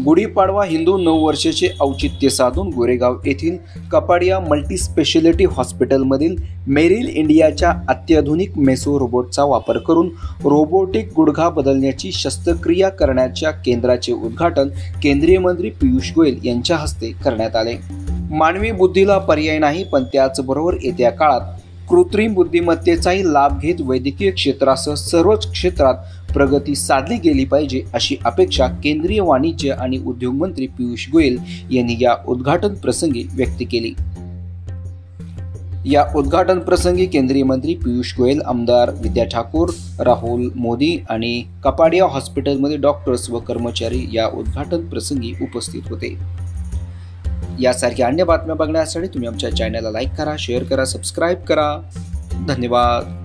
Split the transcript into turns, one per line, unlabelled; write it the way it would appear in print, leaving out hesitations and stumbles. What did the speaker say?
गुढीपाडवा हिंदू नववर्षाचे औचित्य साधून गोरेगाव येथील कपाडिया मल्टी स्पेशालिटी हॉस्पिटलमधील मेरिल इंडियाच्या अत्याधुनिक मेसो रोबोटचा वापर करून रोबोटिक गुडघा बदलण्याची शस्त्रक्रिया करण्याच्या केंद्राचे उद्घाटन केंद्रीय मंत्री पियुष गोयल यांच्या हस्ते करण्यात आले। मानवी बुद्धीला पर्याय नाही, पण त्याचबरोबर येत्या काळात कृत्रिम बुद्धिमत्तेचाही लाभ घेत वैद्यकीय क्षेत्रासह सर्वच क्षेत्रात प्रगती साधली गेली पाहिजे, अशी अपेक्षा केंद्रीय वाणिज्य आणि उद्योग मंत्री पियुष गोयल यांनी या उद्घाटन प्रसंगी व्यक्त केली। या उद्घाटन प्रसंगी केंद्रीय मंत्री पियुष गोयल, आमदार विद्या ठाकूर, राहुल मोदी आणि कपाडिया हॉस्पिटलमध्ये डॉक्टर्स व कर्मचारी या उद्घाटन प्रसंगी उपस्थित होते। यासारख्या अन्य बातम्या बघण्यासाठी तुम्ही आमच्या चॅनलला लाईक करा, शेअर करा, सबस्क्राईब करा। धन्यवाद।